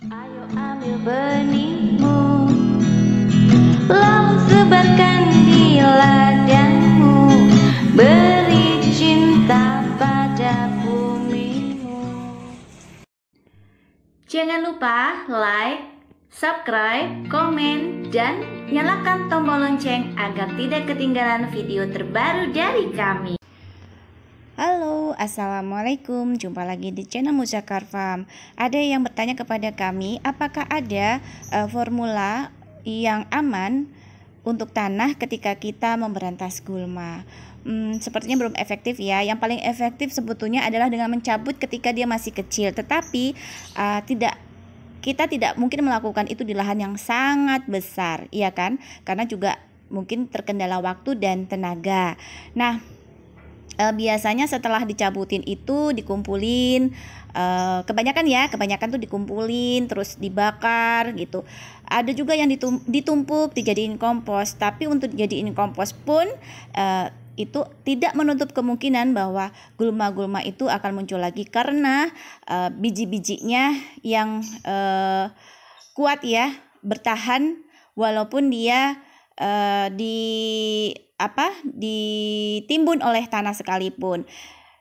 Ayo ambil benihmu, lalu sebarkan di ladangmu, beri cinta pada bumimu. Jangan lupa like, subscribe, komen, dan nyalakan tombol lonceng agar tidak ketinggalan video terbaru dari kami. Halo, assalamualaikum. Jumpa lagi di channel Muzakar Farm. Ada yang bertanya kepada kami, apakah ada formula yang aman untuk tanah ketika kita memberantas gulma? Sepertinya belum efektif ya. Yang paling efektif sebetulnya adalah dengan mencabut ketika dia masih kecil. Tetapi kita tidak mungkin melakukan itu di lahan yang sangat besar, iya kan? Karena juga mungkin terkendala waktu dan tenaga. Nah, biasanya setelah dicabutin itu dikumpulin, kebanyakan tuh dikumpulin terus dibakar gitu. Ada juga yang ditumpuk dijadiin kompos. Tapi untuk dijadiin kompos pun itu tidak menutup kemungkinan bahwa gulma-gulma itu akan muncul lagi karena biji-bijinya yang kuat ya, bertahan walaupun dia ditimbun oleh tanah sekalipun.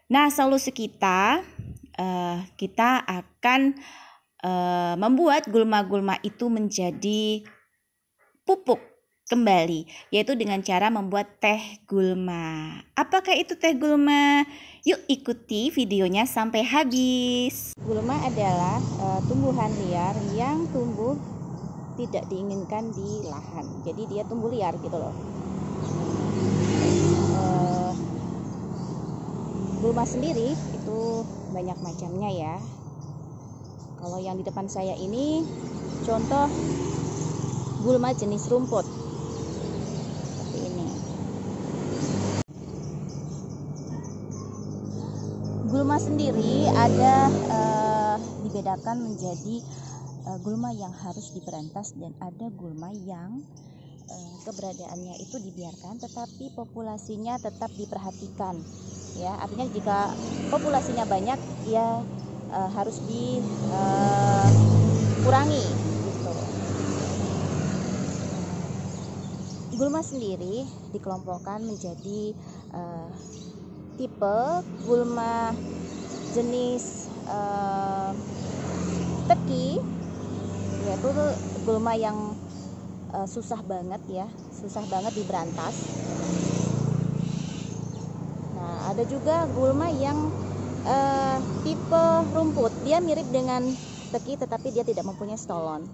Nah, solusi kita akan membuat gulma-gulma itu menjadi pupuk kembali, yaitu dengan cara membuat teh gulma. Apakah itu teh gulma? Yuk ikuti videonya sampai habis. Gulma adalah tumbuhan liar yang tumbuh tidak diinginkan di lahan. Jadi dia tumbuh liar gitu loh. Gulma sendiri itu banyak macamnya ya. Kalau yang di depan saya ini contoh gulma jenis rumput seperti ini. Gulma sendiri ada dibedakan menjadi gulma yang harus diberantas dan ada gulma yang keberadaannya itu dibiarkan tetapi populasinya tetap diperhatikan ya. Artinya jika populasinya banyak ya harus dikurangi gitu. Gulma sendiri dikelompokkan menjadi tipe gulma jenis teki, yaitu gulma yang susah banget diberantas. Nah, ada juga gulma yang tipe rumput, dia mirip dengan teki tetapi dia tidak mempunyai stolon.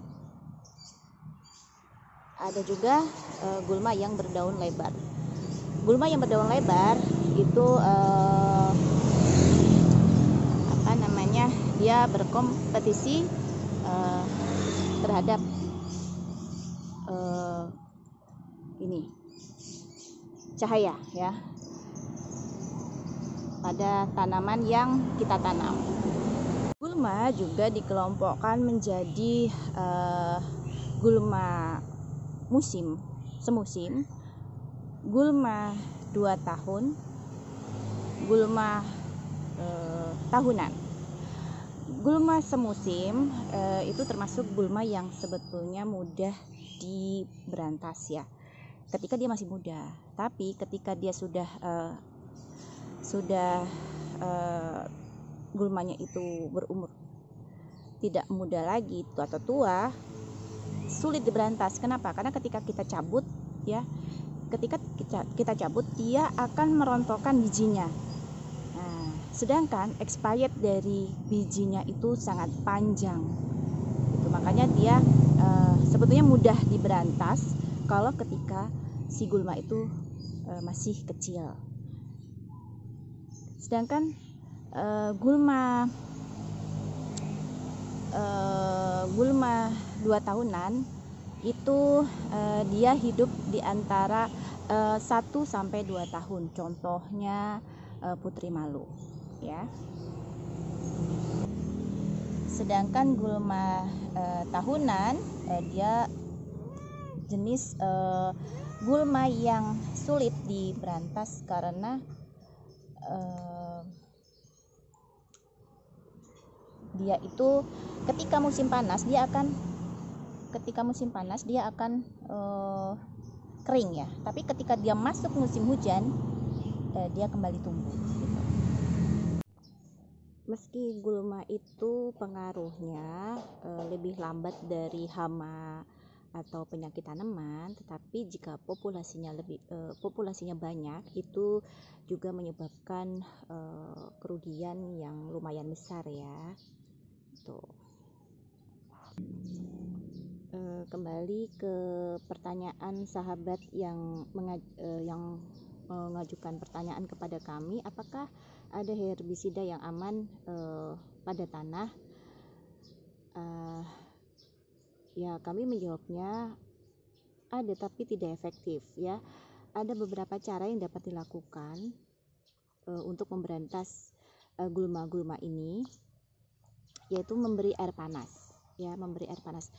Ada juga gulma yang berdaun lebar. Gulma yang berdaun lebar itu dia berkompetisi terhadap cahaya ya pada tanaman yang kita tanam. Gulma juga dikelompokkan menjadi gulma semusim, gulma 2 tahun, gulma tahunan. Gulma semusim itu termasuk gulma yang sebetulnya mudah diberantas ya ketika dia masih muda. Tapi ketika dia sudah gulmanya itu berumur tidak muda lagi atau tua, sulit diberantas. Kenapa? Karena ketika kita cabut ya, ketika kita cabut dia akan merontokkan bijinya. Nah, sedangkan expired dari bijinya itu sangat panjang. Itu makanya dia sebetulnya mudah diberantas kalau ketika si gulma itu masih kecil. Sedangkan gulma 2 tahunan itu dia hidup di antara 1 sampai 2 tahun. Contohnya Putri Malu ya. Sedangkan gulma tahunan dia jenis gulma yang sulit diberantas karena dia itu ketika musim panas dia akan kering ya. Tapi ketika dia masuk musim hujan, dia kembali tumbuh gitu. Meski gulma itu pengaruhnya lebih lambat dari hama atau penyakit tanaman, tetapi jika populasinya banyak, itu juga menyebabkan kerugian yang lumayan besar ya. Tuh. Kembali ke pertanyaan sahabat yang mengajukan pertanyaan kepada kami, apakah ada herbisida yang aman pada tanah? Ya, kami menjawabnya ada, tapi tidak efektif ya. Ada beberapa cara yang dapat dilakukan untuk memberantas gulma-gulma ini, yaitu memberi air panas ya. Memberi air panas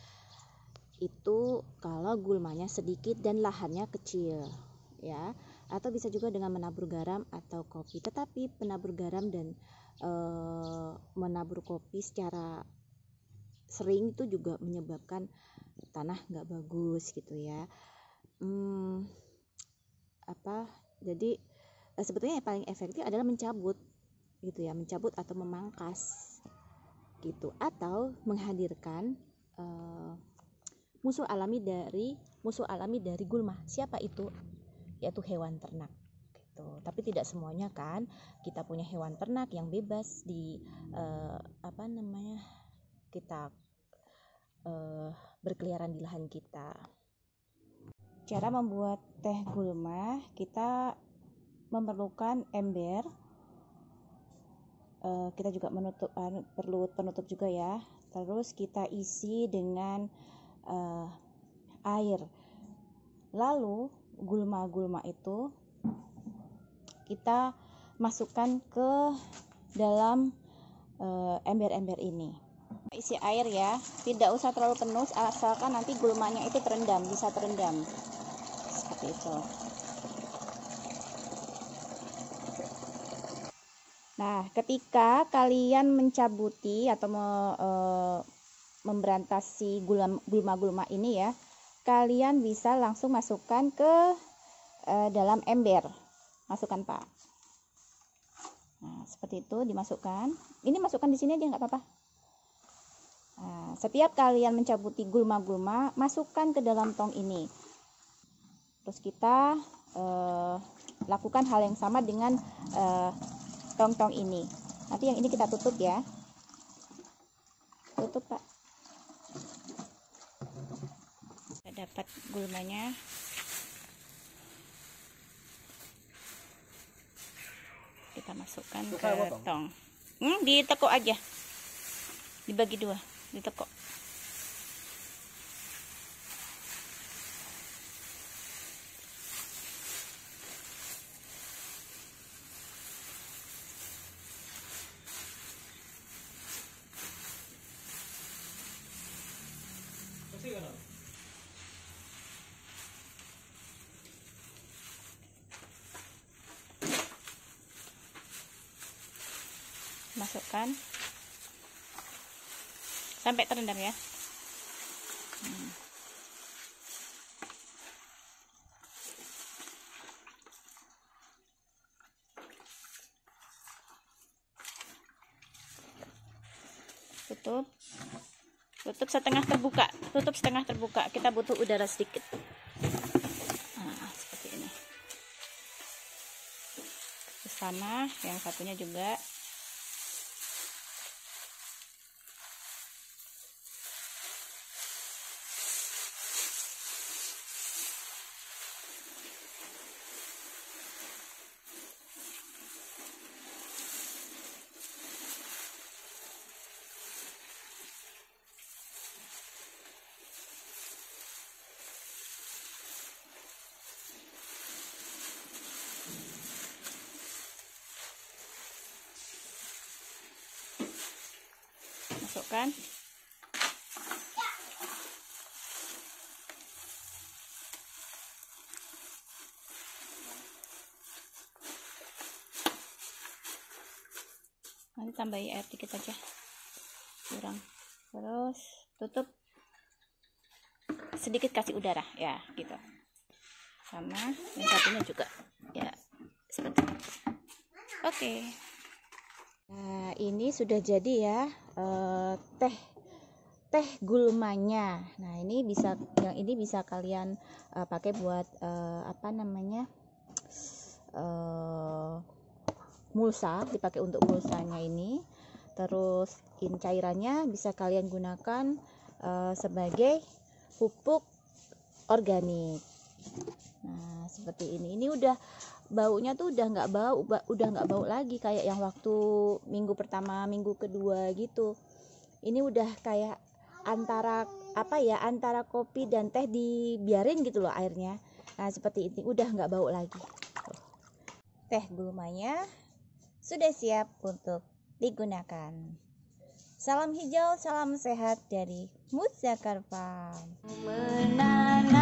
itu kalau gulmanya sedikit dan lahannya kecil ya, atau bisa juga dengan menabur garam atau kopi. Tetapi penabur garam dan menabur kopi secara sering itu juga menyebabkan tanah nggak bagus gitu ya. Jadi sebetulnya yang paling efektif adalah mencabut gitu ya, mencabut atau memangkas gitu, atau menghadirkan musuh alami dari gulma. Siapa itu? Yaitu hewan ternak gitu. Tapi tidak semuanya kan. Kita punya hewan ternak yang bebas di kita berkeliaran di lahan kita. Cara membuat teh gulma, kita memerlukan ember. Kita juga perlu penutup juga ya. Terus kita isi dengan air. Lalu gulma-gulma itu kita masukkan ke dalam ember-ember ini. Isi air ya, tidak usah terlalu penuh, asalkan nanti gulmanya itu bisa terendam seperti itu. Nah, ketika kalian mencabuti atau memberantas si gulma-gulma ini ya, kalian bisa langsung masukkan ke dalam ember. Masukkan Pak. Nah, seperti itu dimasukkan. Ini masukkan di sini aja nggak apa-apa. Nah, setiap kalian mencabuti gulma-gulma, masukkan ke dalam tong ini. Terus kita lakukan hal yang sama dengan tong-tong ini. Nanti yang ini kita tutup ya. Tutup Pak. Kita dapat gulmanya. Kita masukkan ke tong. Ditekuk aja. Dibagi dua. Ditekuk. Masukkan sampai terendam ya. Tutup setengah terbuka, kita butuh udara sedikit. Nah, seperti ini. Terus sana yang satunya juga. Masukkan. Nanti tambahin air dikit aja, kurang. Terus tutup, sedikit kasih udara ya gitu. Sama yang satunya juga ya seperti ini. Oke. Nah, ini sudah jadi ya teh gulmanya. Nah, ini bisa kalian pakai buat mulsa, dipakai untuk mulsanya ini. Terus cairannya bisa kalian gunakan sebagai pupuk organik. Nah, seperti ini. Ini udah baunya tuh udah nggak bau lagi kayak yang waktu minggu pertama, minggu kedua gitu. Ini udah kayak antara kopi dan teh dibiarin gitu loh airnya. Nah, seperti ini udah nggak bau lagi. Teh gulmanya sudah siap untuk digunakan. Salam hijau, salam sehat dari Muzakar Farm. Menanam,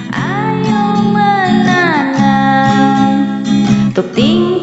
ayo menanam, untuk tinggal